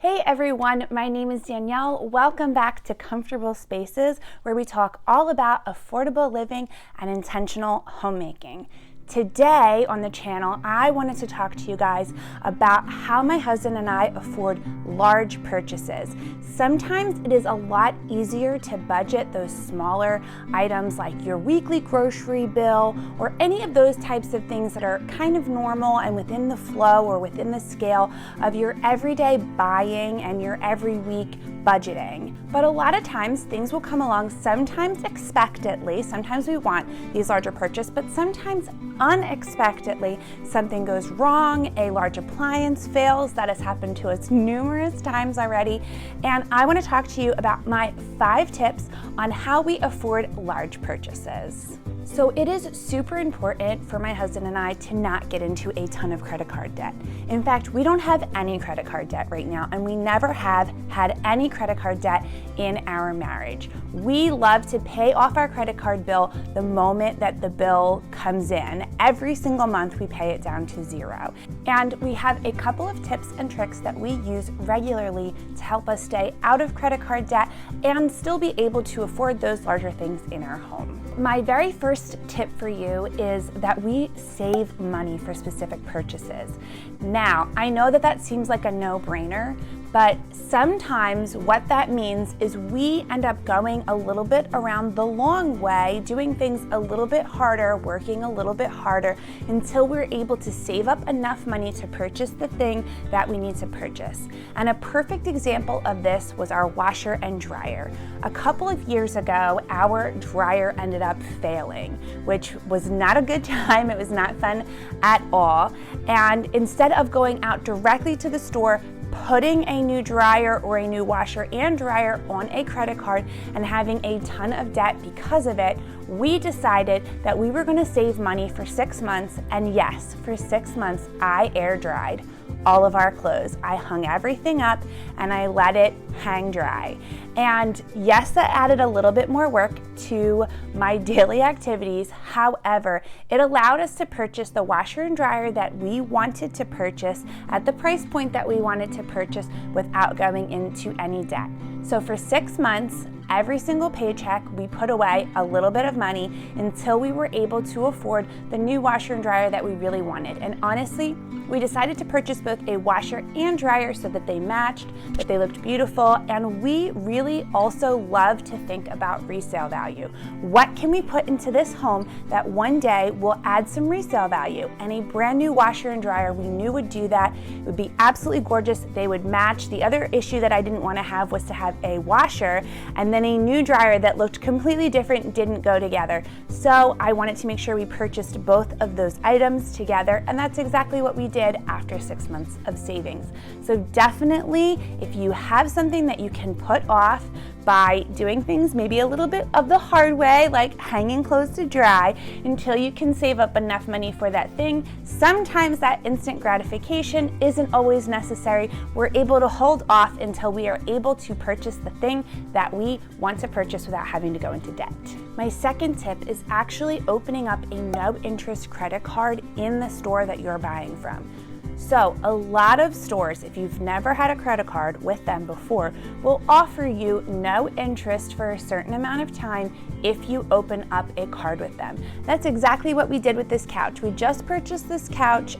Hey everyone, my name is Danielle. Welcome back to Comfortable Spaces, where we talk all about affordable living and intentional homemaking. Today on the channel, I wanted to talk to you guys about how my husband and I afford large purchases. Sometimes it is a lot easier to budget those smaller items like your weekly grocery bill or any of those types of things that are kind of normal and within the flow or within the scale of your everyday buying and your every week budgeting. But a lot of times things will come along, sometimes expectedly. Sometimes we want these larger purchases, but sometimes unexpectedly something goes wrong, a large appliance fails. That has happened to us numerous times already. And I want to talk to you about my 5 tips on how we afford large purchases. So it is super important for my husband and I to not get into a ton of credit card debt. In fact, we don't have any credit card debt right now, and we never have had any credit card debt in our marriage. We love to pay off our credit card bill the moment that the bill comes in. Every single month we pay it down to 0. And we have a couple of tips and tricks that we use regularly to help us stay out of credit card debt and still be able to afford those larger things in our home. My very first tip for you is that we save money for specific purchases. Now, I know that that seems like a no-brainer, but sometimes what that means is we end up going a little bit around the long way, doing things a little bit harder, working a little bit harder until we're able to save up enough money to purchase the thing that we need to purchase. And a perfect example of this was our washer and dryer. A couple of years ago, our dryer ended up failing, which was not a good time. It was not fun at all. And instead of going out directly to the store, putting a new dryer or a new washer and dryer on a credit card and having a ton of debt because of it, we decided that we were going to save money for 6 months. And yes, for 6 months, I air dried all of our clothes. I hung everything up and I let it hang dry. And yes, that added a little bit more work to my daily activities. However, it allowed us to purchase the washer and dryer that we wanted to purchase at the price point that we wanted to purchase without going into any debt. So for 6 months, every single paycheck, we put away a little bit of money until we were able to afford the new washer and dryer that we really wanted. And honestly, we decided to purchase both a washer and dryer so that they matched, that they looked beautiful, and we really also love to think about resale value. What can we put into this home that one day will add some resale value? And a brand new washer and dryer we knew would do that. It would be absolutely gorgeous. They would match. The other issue that I didn't want to have was to have a washer and then a new dryer that looked completely different, didn't go together. So I wanted to make sure we purchased both of those items together, and that's exactly what we did after 6 months of savings. So definitely, if you have something that you can put off by doing things maybe a little bit of the hard way, like hanging clothes to dry, until you can save up enough money for that thing. Sometimes that instant gratification isn't always necessary. We're able to hold off until we are able to purchase the thing that we want to purchase without having to go into debt. My second tip is actually opening up a no-interest credit card in the store that you're buying from. So a lot of stores, if you've never had a credit card with them before, will offer you no interest for a certain amount of time if you open up a card with them. That's exactly what we did with this couch. We just purchased this couch,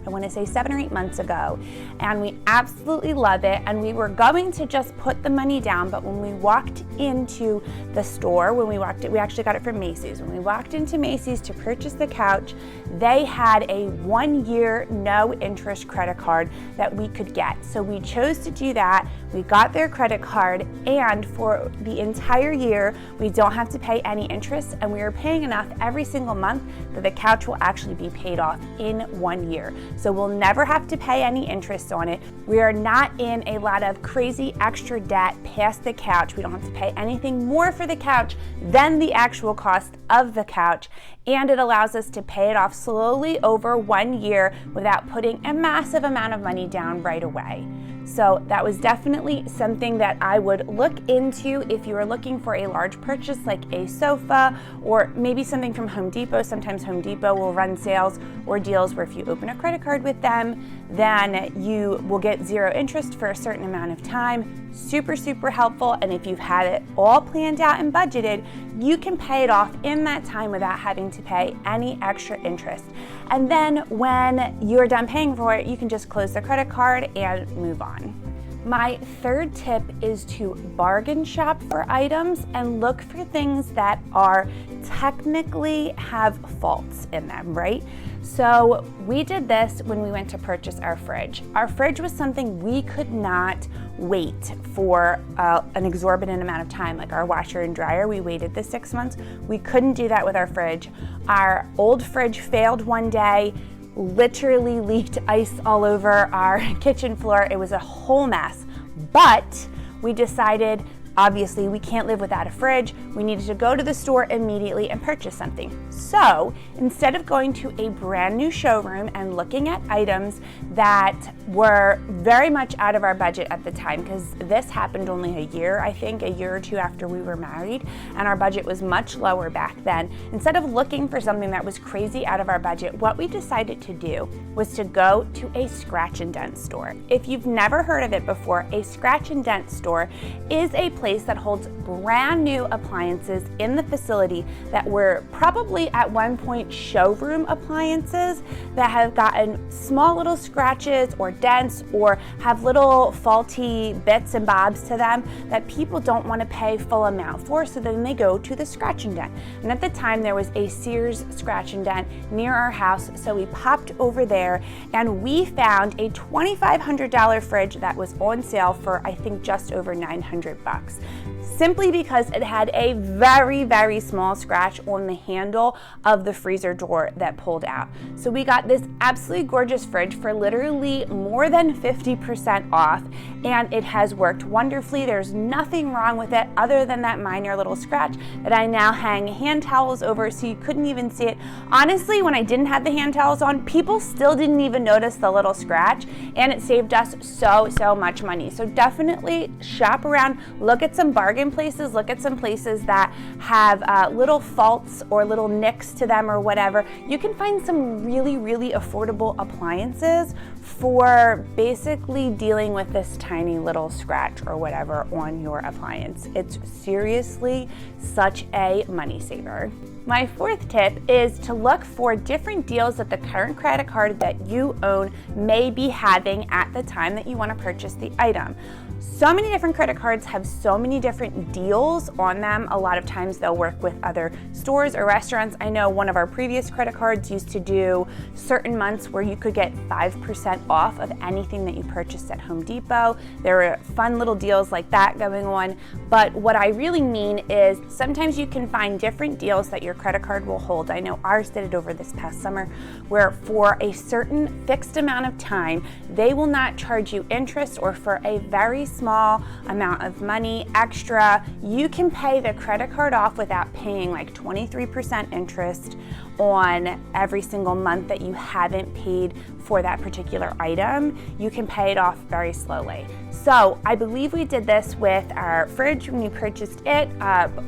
I want to say 7 or 8 months ago, and we absolutely love it. And we were going to just put the money down, but when we walked into the store, we actually got it from Macy's. When we walked into Macy's to purchase the couch, they had a 1-year no interest credit card that we could get. So we chose to do that. We got their credit card, and for the entire year, we don't have to pay any interest, and we are paying enough every single month that the couch will actually be paid off in 1 year. So we'll never have to pay any interest on it. We are not in a lot of crazy extra debt past the couch. We don't have to pay anything more for the couch than the actual cost of the couch. And it allows us to pay it off slowly over 1 year without putting a massive amount of money down right away. So that was definitely something that I would look into if you are looking for a large purchase like a sofa or maybe something from Home Depot. Sometimes Home Depot will run sales or deals where if you open a credit card with them, then you will get 0 interest for a certain amount of time. Super, super helpful. And if you've had it all planned out and budgeted, you can pay it off in that time without having to pay any extra interest. And then when you're done paying for it, you can just close the credit card and move on. My third tip is to bargain shop for items and look for things that are technically have faults in them, right? So we did this when we went to purchase our fridge. Our fridge was something we could not wait for an exorbitant amount of time, like our washer and dryer. We waited the 6 months. We couldn't do that with our fridge. Our old fridge failed one day, literally leaked ice all over our kitchen floor. It was a whole mess, but we decided, obviously, we can't live without a fridge. We needed to go to the store immediately and purchase something. So instead of going to a brand new showroom and looking at items that were very much out of our budget at the time, because this happened only a year or two after we were married, and our budget was much lower back then. Instead of looking for something that was crazy out of our budget, what we decided to do was to go to a scratch and dent store. If you've never heard of it before, a scratch and dent store is a place that holds brand new appliances in the facility that were probably at one point showroom appliances that have gotten small little scratches or dents or have little faulty bits and bobs to them that people don't want to pay full amount for, so then they go to the scratch and dent. And at the time there was a Sears scratch and dent near our house, so we popped over there and we found a $2,500 fridge that was on sale for I think just over $900. Simply because it had a very, very small scratch on the handle of the freezer door that pulled out. So we got this absolutely gorgeous fridge for literally more than 50% off, and it has worked wonderfully. There's nothing wrong with it other than that minor little scratch that I now hang hand towels over so you couldn't even see it. Honestly, when I didn't have the hand towels on, people still didn't even notice the little scratch, and it saved us so much money. So definitely shop around, look at some bargain places, look at some places that have little faults or little nicks to them or whatever. You can find some really, really affordable appliances for basically dealing with this tiny little scratch or whatever on your appliance. It's seriously such a money saver. My fourth tip is to look for different deals that the current credit card that you own may be having at the time that you want to purchase the item. So many different credit cards have so many different deals on them. A lot of times they'll work with other stores or restaurants. I know one of our previous credit cards used to do certain months where you could get 5% off of anything that you purchased at Home Depot. There were fun little deals like that going on. But what I really mean is sometimes you can find different deals that your credit card will hold. I know ours did it over this past summer, where for a certain fixed amount of time, they will not charge you interest, or for a very small amount of money extra, you can pay the credit card off without paying like 23% interest on every single month that you haven't paid for that particular item. You can pay it off very slowly. So I believe we did this with our fridge when we purchased it.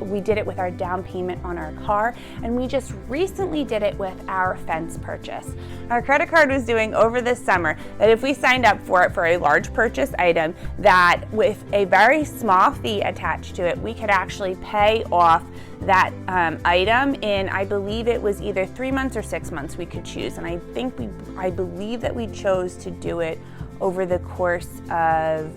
We did it with our down payment on our car, and we just recently did it with our fence purchase. Our credit card was doing over this summer that if we signed up for it for a large purchase item, that with a very small fee attached to it, we could actually pay off that item in, I believe it was either 3 months or 6 months we could choose. And I believe that we chose to do it over the course of,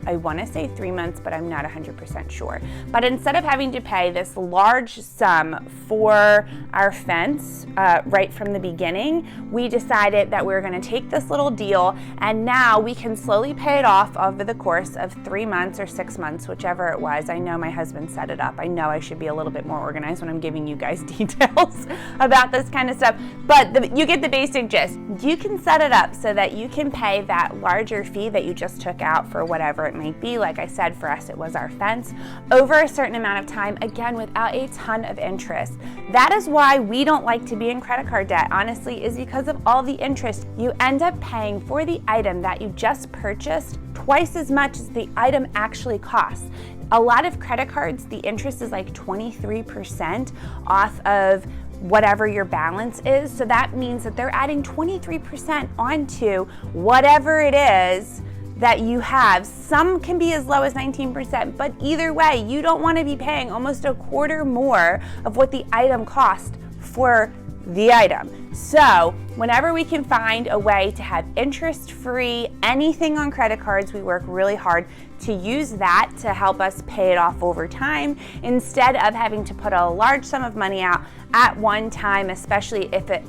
I want to say 3 months, but I'm not 100% sure. But instead of having to pay this large sum for our fence right from the beginning, we decided that we were going to take this little deal, and now we can slowly pay it off over the course of 3 months or 6 months, whichever it was. I know my husband set it up. I know I should be a little bit more organized when I'm giving you guys details about this kind of stuff, but you get the basic gist. You can set it up so that you can pay that larger fee that you just took out for whatever it might be. Like I said, for us it was our fence, over a certain amount of time, again without a ton of interest. That is why we don't like to be in credit card debt, honestly, is because of all the interest. You end up paying for the item that you just purchased twice as much as the item actually costs. A lot of credit cards, the interest is like 23% off of whatever your balance is. So that means that they're adding 23% onto whatever it is that you have. Some can be as low as 19%, but either way, you don't want to be paying almost a quarter more of what the item cost for the item. So whenever we can find a way to have interest-free anything on credit cards, we work really hard to use that to help us pay it off over time instead of having to put a large sum of money out at one time, especially if it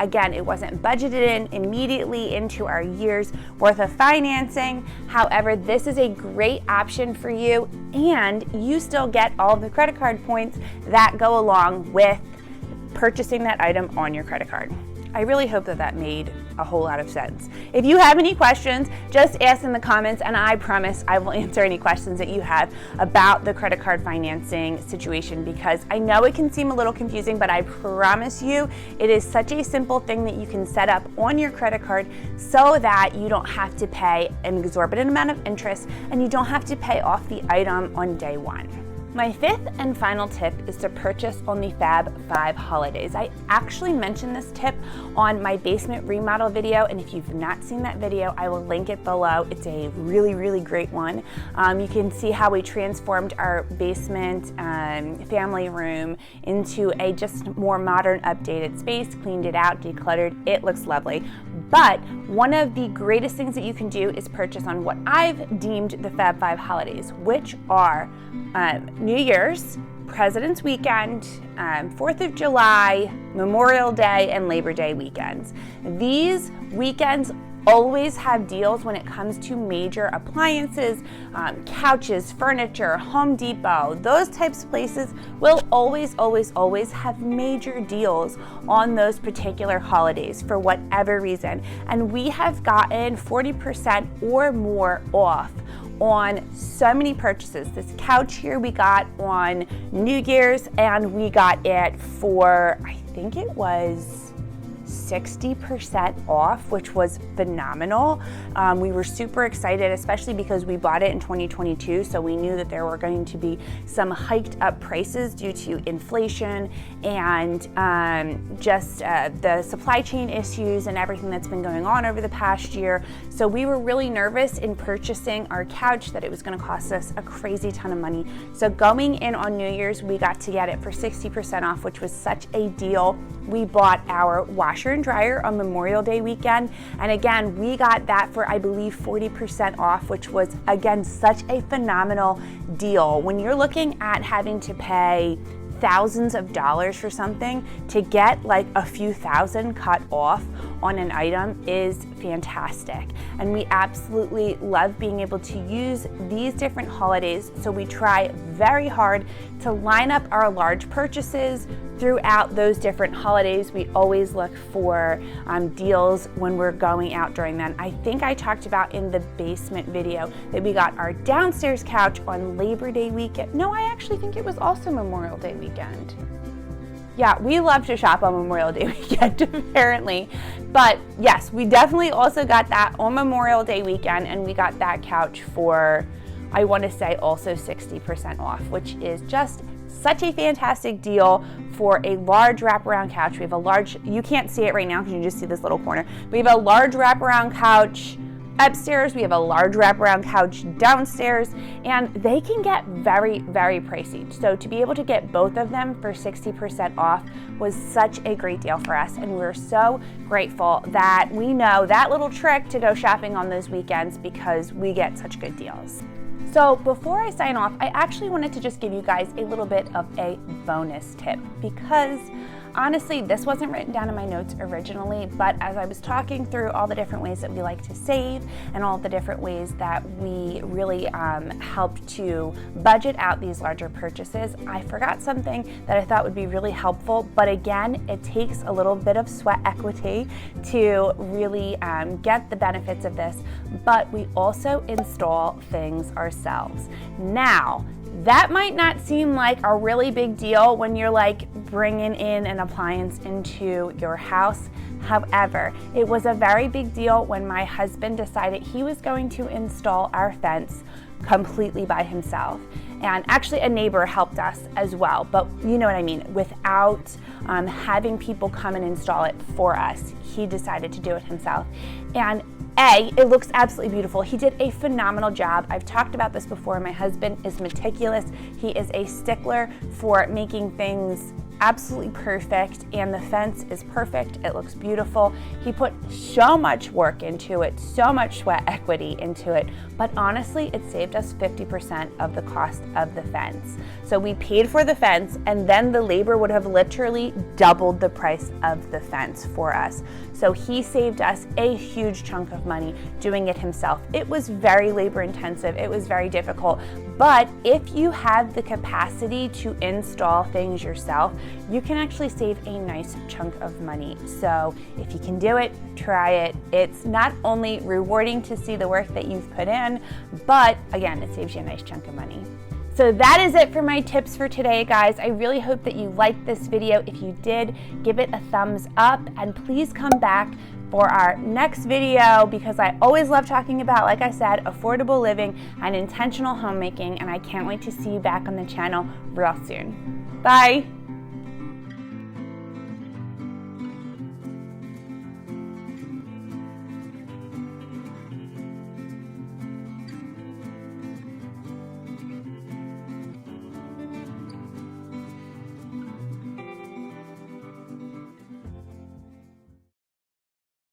wasn't budgeted in immediately into our year's worth of financing. However, this is a great option for you, and you still get all of the credit card points that go along with purchasing that item on your credit card. I really hope that made a whole lot of sense. If you have any questions, just ask in the comments, and I promise I will answer any questions that you have about the credit card financing situation, because I know it can seem a little confusing, but I promise you it is such a simple thing that you can set up on your credit card so that you don't have to pay an exorbitant amount of interest and you don't have to pay off the item on day one. My fifth and final tip is to purchase on the Fab 5 holidays. I actually mentioned this tip on my basement remodel video, and if you've not seen that video, I will link it below. It's a really, really great one. You can see how we transformed our basement family room into a just more modern, updated space, cleaned it out, decluttered. It looks lovely. But one of the greatest things that you can do is purchase on what I've deemed the Fab 5 holidays, which are New Year's, President's Weekend, 4th of July, Memorial Day, and Labor Day weekends. These weekends always have deals when it comes to major appliances, couches, furniture, Home Depot. Those types of places will always, always, always have major deals on those particular holidays for whatever reason. And we have gotten 40% or more off on so many purchases. This couch here we got on New Year's, and we got it for, I think it was 60% off, which was phenomenal. We were super excited, especially because we bought it in 2022, so we knew that there were going to be some hiked up prices due to inflation and just the supply chain issues and everything that's been going on over the past year. So we were really nervous in purchasing our couch that it was going to cost us a crazy ton of money. So going in on New Year's, we got to get it for 60% off, which was such a deal. We bought our washer and dryer on Memorial Day weekend, and again, we got that for, I believe, 40% off, which was, again, such a phenomenal deal. When you're looking at having to pay thousands of dollars for something, to get like a few thousand cut off on an item is fantastic. And we absolutely love being able to use these different holidays, so we try very hard to line up our large purchases throughout those different holidays. We always look for deals when we're going out during that. I think I talked about in the basement video that we got our downstairs couch on Labor Day weekend. No, I actually think it was also Memorial Day weekend. Yeah, we love to shop on Memorial Day weekend, apparently. But yes, we definitely also got that on Memorial Day weekend, and we got that couch for, I want to say, also 60% off, which is just such a fantastic deal for a large wraparound couch. We have a large, you can't see it right now because you just see this little corner. We have a large wraparound couch upstairs, we have a large wraparound couch downstairs, and they can get very, very pricey. So to be able to get both of them for 60% off was such a great deal for us, and we're so grateful that we know that little trick to go shopping on those weekends because we get such good deals. So before I sign off, I actually wanted to just give you guys a little bit of a bonus tip, because honestly, this wasn't written down in my notes originally, but as I was talking through all the different ways that we like to save and all the different ways that we really help to budget out these larger purchases, I forgot something that I thought would be really helpful. But again, it takes a little bit of sweat equity to really get the benefits of this, but we also install things ourselves. Now, That might not seem like a really big deal when you're like bringing in an appliance into your house. However, it was a very big deal when my husband decided he was going to install our fence completely by himself. And actually a neighbor helped us as well, but you know what I mean, without having people come and install it for us. He decided to do it himself. And it looks absolutely beautiful. He did a phenomenal job. I've talked about this before. My husband is meticulous. He is a stickler for making things absolutely perfect, and the fence is perfect. It looks beautiful. He put so much work into it, so much sweat equity into it, but honestly, it saved us 50% of the cost of the fence. So we paid for the fence, and then the labor would have literally doubled the price of the fence for us. So he saved us a huge chunk of money doing it himself. It was very labor intensive. It was very difficult, but if you have the capacity to install things yourself, you can actually save a nice chunk of money. So if you can do it, try it. It's not only rewarding to see the work that you've put in, but again, it saves you a nice chunk of money. So that is it for my tips for today, guys. I really hope that you liked this video. If you did, give it a thumbs up, and please come back for our next video, because I always love talking about, like I said, affordable living and intentional homemaking, and I can't wait to see you back on the channel real soon. Bye.